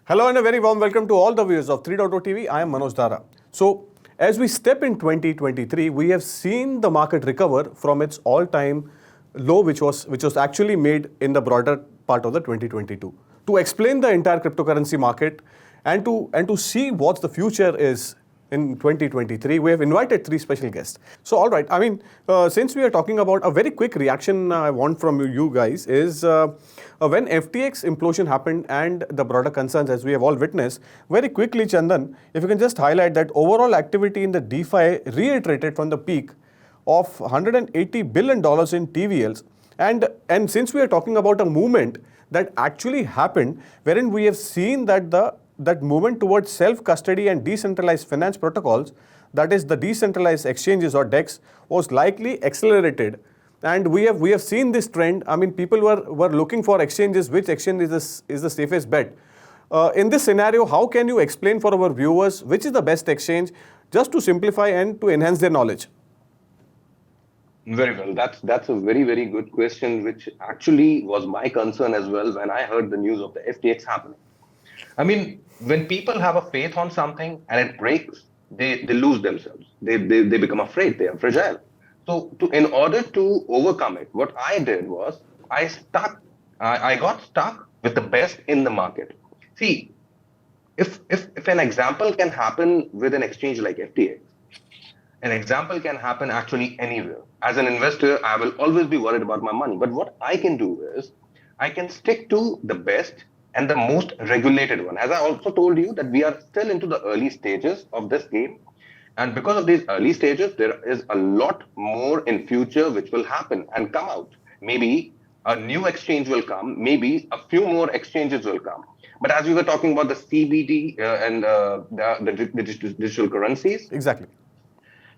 Hello and a very warm welcome to all the viewers of 3.0 TV. I am Manoj Dara. So, as we step in 2023, we have seen the market recover from its all-time low, which was actually made in the broader part of the 2022. To explain the entire cryptocurrency market and to see what the future is in 2023, we have invited three special guests. So, all right, since we are talking about a very quick reaction I want from you guys is when FTX implosion happened and the broader concerns as we have all witnessed, very quickly, Chandan, if you can just highlight that overall activity in the DeFi reiterated from the peak of $180 billion in TVLs. And since we are talking about a movement that actually happened, wherein we have seen that that movement towards self-custody and decentralized finance protocols, that is the decentralized exchanges or DEX, was likely accelerated. And we have seen this trend. I mean, people were looking for exchanges, which exchange is the safest bet. In this scenario, how can you explain for our viewers which is the best exchange, just to simplify and to enhance their knowledge? Very well. That's a very, very good question, which actually was my concern as well when I heard the news of the FTX happening. I mean, when people have a faith on something and it breaks, they lose themselves. They become afraid. They are fragile. So in order to overcome it, what I did was I got stuck with the best in the market. See, if an example can happen with an exchange like FTX, an example can happen actually anywhere. As an investor, I will always be worried about my money. But what I can do is I can stick to the best and the most regulated one. As I also told you that we are still into the early stages of this game. And because of these early stages, there is a lot more in future which will happen and come out. Maybe a new exchange will come. Maybe a few more exchanges will come. But as we were talking about the CBD and the digital currencies. Exactly.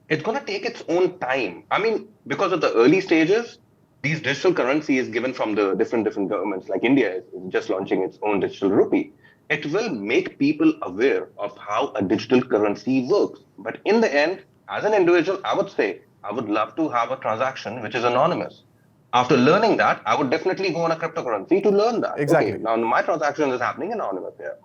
It's going to take its own time. I mean, because of the early stages, these digital currency is given from the different governments, like India is just launching its own digital rupee. It will make people aware of how a digital currency works. But in the end, as an individual, I would say, I would love to have a transaction which is anonymous. After learning that, I would definitely go on a cryptocurrency to learn that. Exactly. Okay, now my transaction is happening anonymous here.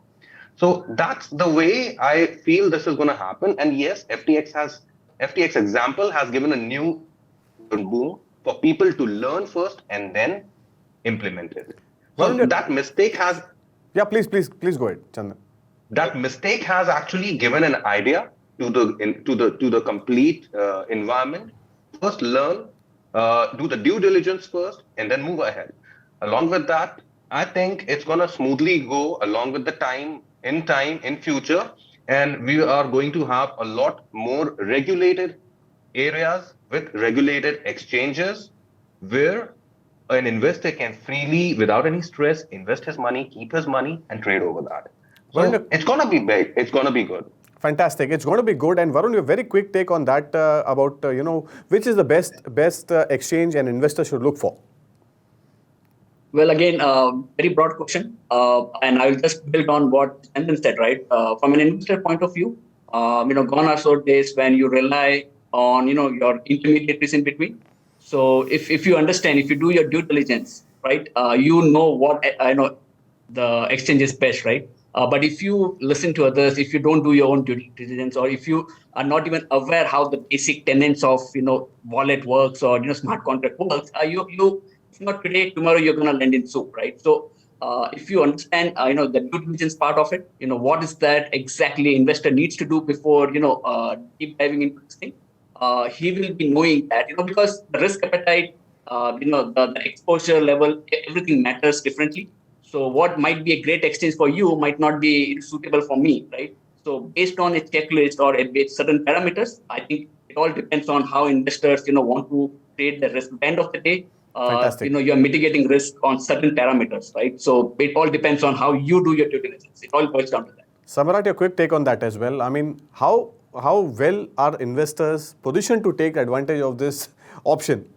So that's the way I feel this is going to happen. And yes, FTX example has given a new boom for people to learn first and then implement it. So that mistake has... Yeah, please go ahead, Chandan. That mistake has actually given an idea to the complete environment. First learn, do the due diligence first, and then move ahead. Along with that, I think it's going to smoothly go along with the time in future. And we are going to have a lot more regulated areas with regulated exchanges where an investor can freely, without any stress, invest his money, keep his money, and trade over that. So it's going to be big. It's going to be good. Fantastic. It's going to be good. And Varun, your very quick take on that about, which is the best exchange an investor should look for? Well, again, very broad question, and I'll just build on what Chandan said, right? From an investor point of view, gone are so days when you rely on, your intermediaries in between. So if you understand, if you do your due diligence, right, you know what, the exchange is best, right? But if you listen to others, if you don't do your own due diligence, or if you are not even aware how the basic tenets of, wallet works or, smart contract works, if not today, tomorrow you're going to land in soup, right? So if you understand, the due diligence part of it, what is that exactly investor needs to do before, deep diving into this thing, he will be knowing that, because the risk appetite, the exposure level, everything matters differently. So what might be a great exchange for you might not be suitable for me, right? So based on a checklist or certain parameters, I think it all depends on how investors, want to trade the risk. At the end of the day, you're mitigating risk on certain parameters, right? So it all depends on how you do your due diligence. It all boils down to that. Samrat, your quick take on that as well. I mean, how well are investors positioned to take advantage of this option?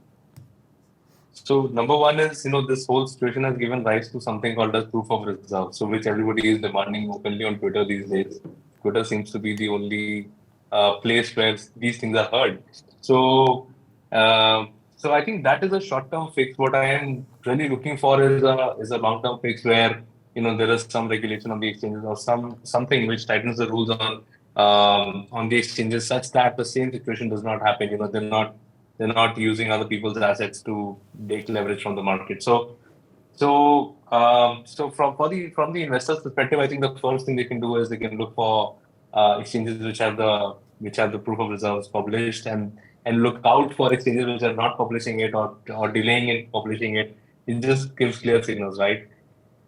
So number one is, this whole situation has given rise to something called as proof of reserve, so which everybody is demanding openly on Twitter these days. Twitter seems to be the only place where these things are heard. So, so I think that is a short-term fix. What I am really looking for is a long-term fix where there is some regulation on the exchanges or something which tightens the rules on the exchanges such that the same situation does not happen. They're not using other people's assets to take leverage from the market. So from the investor's perspective, I think the first thing they can do is they can look for exchanges which have the proof of reserves published, and look out for exchanges which are not publishing it or delaying in publishing it. It just gives clear signals, right?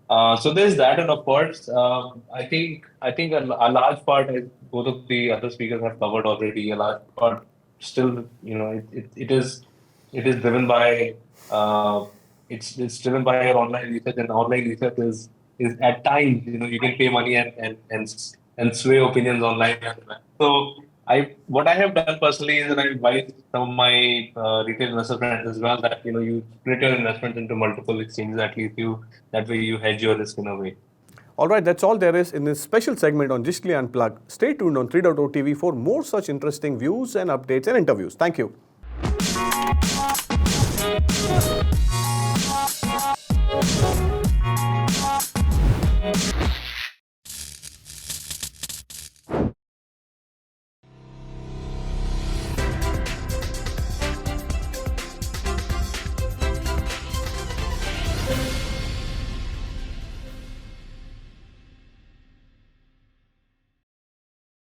So there's that, and of course, I think a large part, as both of the other speakers have covered already, a large part still, it is driven by it's driven by your online research, and online research is at times, you can pay money and sway opinions online. So what I have done personally is that I advise some of my retail investor friends as well that you split your investments into multiple exchanges, at least that way you hedge your risk in a way. All right, that's all there is in this special segment on Digitally Unplugged. Stay tuned on 3.0 TV for more such interesting views and updates and interviews. Thank you.